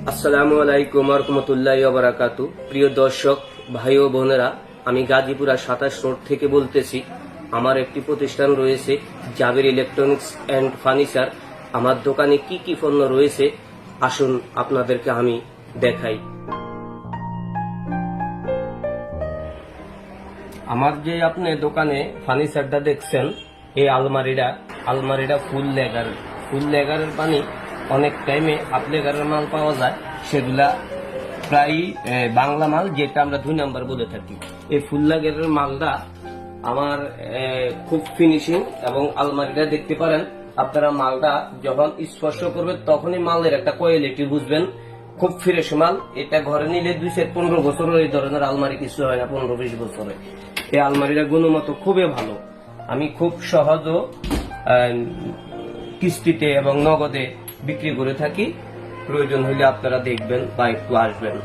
আসসালামু আলাইকুম ওয়া রাহমাতুল্লাহি ওয়া বারাকাতু। প্রিয় দর্শক ভাই ও বোনেরা, আমি গাজীপুর 27 রোড থেকে বলতেছি। আমার একটি প্রতিষ্ঠান রয়েছে জাবের ইলেকট্রনিক্স এন্ড ফার্নিচার। আমার দোকানে কি কি পণ্য রয়েছে আসুন আপনাদেরকে আমি দেখাই। আমার যে আপনি দোকানে ফার্নিচারটা দেখছেন, এই আলমারিটা ফুল লেগারের পানি অনেক টাইমে হাফ লেগারের মাল পাওয়া যায়, সেগুলা প্রায় বাংলা মাল, যেটা আমরা 2 নাম্বার বলে থাকি। এই ফুল লেগারের মালটা আমার খুব ফিনিশিং, এবং আলমারিটা দেখতে পারেন আপনারা। মালটা যখন স্পর্শ করবে তখনই মালের একটা কোয়ালিটি বুঝবেন, খুব ফ্রেশ মাল। এটা ঘরে নিলে 2-15 বছর এই ধরনের আলমারি কিছু হয় না, 15-20 বছরে। এই আলমারিটা গুণগত খুবই ভালো। আমি খুব সহজ কিস্তিতে এবং নগদে বিক্রি করে থাকি। প্রয়োজন হলে আপনারা দেখবেন বা একটু আসবেন।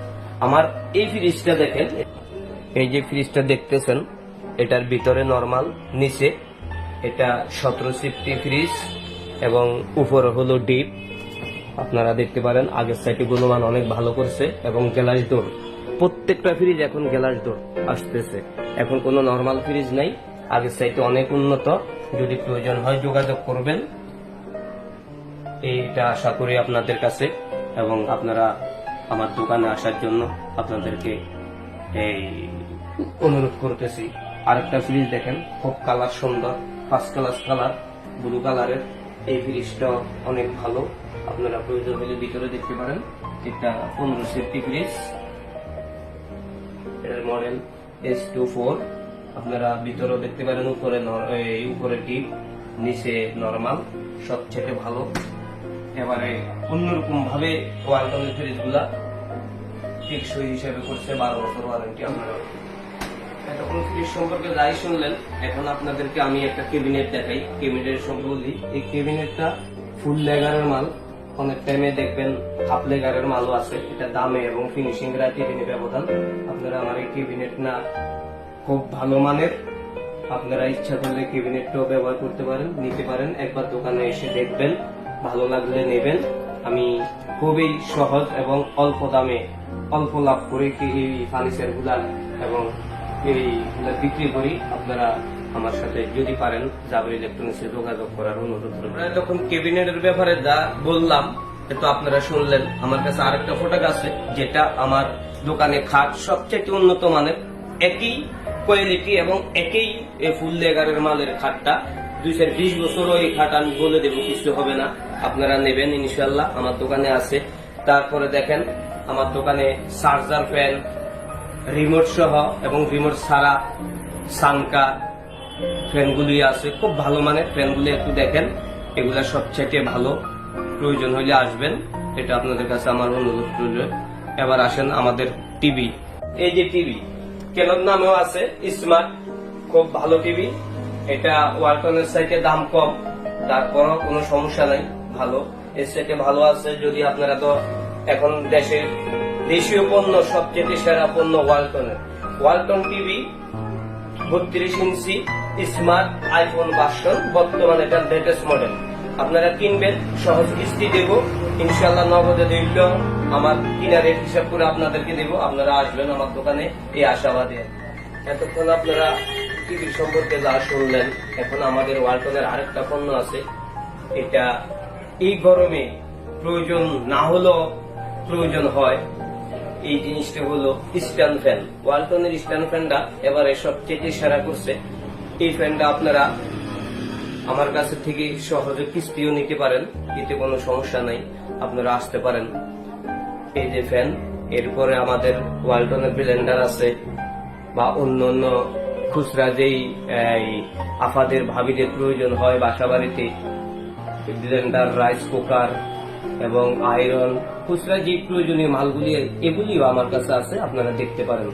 আমার এই ফ্রিজটা দেখেন, এই যে ফ্রিজটা দেখতেছেন, এটার ভিতরে নরমাল, নিচে এটা 17 সিফটি ফ্রিজ এবং উপরে হলো ডিপ। আপনারা দেখতে পারেন আগের সাইডে গুণমান অনেক ভালো করছে, এবং গ্লাস ডোর। প্রত্যেকটা ফ্রিজ এখন গ্লাস ডোর আসতেছে, এখন কোনো নরমাল ফ্রিজ নাই। আগের সাইডে অনেক উন্নত। যদি প্রয়োজন হয় যোগাযোগ করবেন, এইটা আশা করি আপনাদের কাছে। এবং আপনারা আমার দোকানে আসার জন্য আপনাদেরকে এই অনুরোধ করতেছি। আরেকটা ফ্রিজ দেখেন, খুব কালার সুন্দর, 5 ক্লাস কালার, ব্লু কালারের। এই ফ্রিজটা অনেক ভালো, আপনারা প্রয়োজন হলে ভিতরে দেখতে পারেন। এটা 15 সিফটি ফ্রিজ, এর মডেল S24। আপনারা ভিতরেও দেখতে পারেন, উপরে ডিপ, নিচে নরমাল, সবচেয়ে ভালো। এবারে অন্যরকম ভাবে ওয়ালটনের ফ্রিজ গুলা টেকসই হিসেবে করছে, 12 বছর ওয়ারেন্টি। আপনারা এতক্ষণ ফ্রিজ সম্পর্কে যাই শুনলেন, এখন আপনাদেরকে আমি একটা ক্যাবিনেট দেখাই। ক্যাবিনেটের সম্পর্কে বলি, এই ক্যাবিনেটটা ফুল লেগারের মাল। অনেক টাইমে দেখবেন হাফ লেগারের মালও আছে। এটা দামে এবং ফিনিশিং রাইটিংয়ে ব্যবধান। আপনারা আমার এই ক্যাবিনেট না খুব ভালো মানের, আপনারা ইচ্ছা করলে ক্যাবিনেটটাও ব্যবহার করতে পারেন, নিতে পারেন। একবার দোকানে এসে দেখবেন, ভালো লাগলে নেবেন। আমি খুবই সহজ এবং অল্প দামে অল্প লাভ করে এই ফার্নিচার গুলা এবং এইগুলা বিক্রি করি। আপনারা আমার সাথে যদি পারেন জাবের ইলেকট্রনিক্সে যোগাযোগ করার অনুরোধ করবেন। তখন ক্যাবিনেটের ব্যাপারে যা বললাম, তো আপনারা শুনলেন। আমার কাছে আরেকটা প্রোডাক্ট আছে, যেটা আমার দোকানে খাট সবচেয়ে উন্নত মানের, একই কোয়ালিটি এবং একই ফুল লেগারের মালের খাটটা। 20 বছর এই খাট আমি বলে দেবো, কিছু হবে না। আপনারা নেবেন ইনশাল্লাহ, আমার দোকানে আছে। তারপরে দেখেন আমার দোকানে চার্জার ফ্যান, রিমোট সহ এবং রিমোট ছাড়া সানকা ফ্যানগুলি আছে, খুব ভালো মানের ফ্যানগুলি। একটু দেখেন, এগুলা সবচেয়ে ভালো। প্রয়োজন হলে আসবেন, এটা আপনাদের কাছে আমার অনুরোধ রইল। এবার আসেন আমাদের টিভি। এই যে টিভি, ক্যানন নামেও আছে, স্মার্ট, খুব ভালো টিভি। এটা ওয়ালটনের সাইটে দাম কম, তারপরও কোনো সমস্যা নাই, ভালো। এর সাইটে ভালো আছে। যদি আপনারা তো এখন দেশীয় পণ্য সবচেয়ে সেরা পণ্য ওয়ালটন টিভি 32 ইঞ্চি স্মার্ট আইফোন ভার্সন, বর্তমানে এটা লেটেস্ট মডেল। আপনারা কিনবেন, সহজ কিস্তি দেব ইনশাল্লাহ, নগদে দিল। আমার কিনা রেট হিসাব করে আপনাদেরকে দেব। আপনারা আসবেন আমার দোকানে, এই আশাবাদে। এতক্ষণ আপনারা টিভির সম্পর্কে যা শুনলেন, এখন আমাদের ওয়ালটনের আরেকটা পণ্য আছে। এটা এই গরমে প্রয়োজন না হলেও প্রয়োজন হয়। এই জিনিসটা হলো স্ট্যান্ড ফ্যান। ওয়ালটনের স্ট্যান্ড ফ্যানটা এবারে সবচেয়ে সেরা করছে। এই ফ্যানটা আপনারা আমার কাছে থেকে সহজে কিস্তিও নিতে পারেন, এতে কোনো সমস্যা নাই। আপনারা আসতে পারেন। এই যে ফ্যান, এরপরে আমাদের ওয়ালটনের ব্লেন্ডার আছে, বা অন্য খুচরা যেই আফাদের ভাবিদের প্রয়োজন হয় বাসা বাড়িতে, ব্লেন্ডার, রাইস কুকার এবং আয়রন, খুচরা যে প্রয়োজনীয় মালগুলি, এগুলিও আমার কাছে আছে। আপনারা দেখতে পারেন।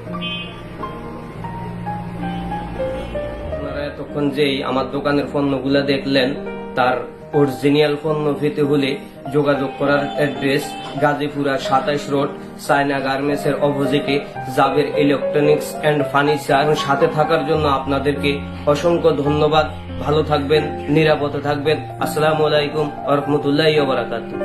আপনারা এতক্ষণ যেই আমার দোকানের পণ্যগুলা দেখলেন, তার অরিজিনাল পণ্য পেতে হলে যোগাযোগ করার address Gazipur 27 road, China garments এর অপোজিটে জাবের ইলেকট্রনিক্স এন্ড ফার্নিচার। সাথে থাকার জন্য আপনাদেরকে অসংখ্য ধন্যবাদ। ভালো থাকবেন, নিরাপদে থাকবেন। আসসালামু আলাইকুম ওয়া রাহমাতুল্লাহি ওয়া বারাকাতুহু।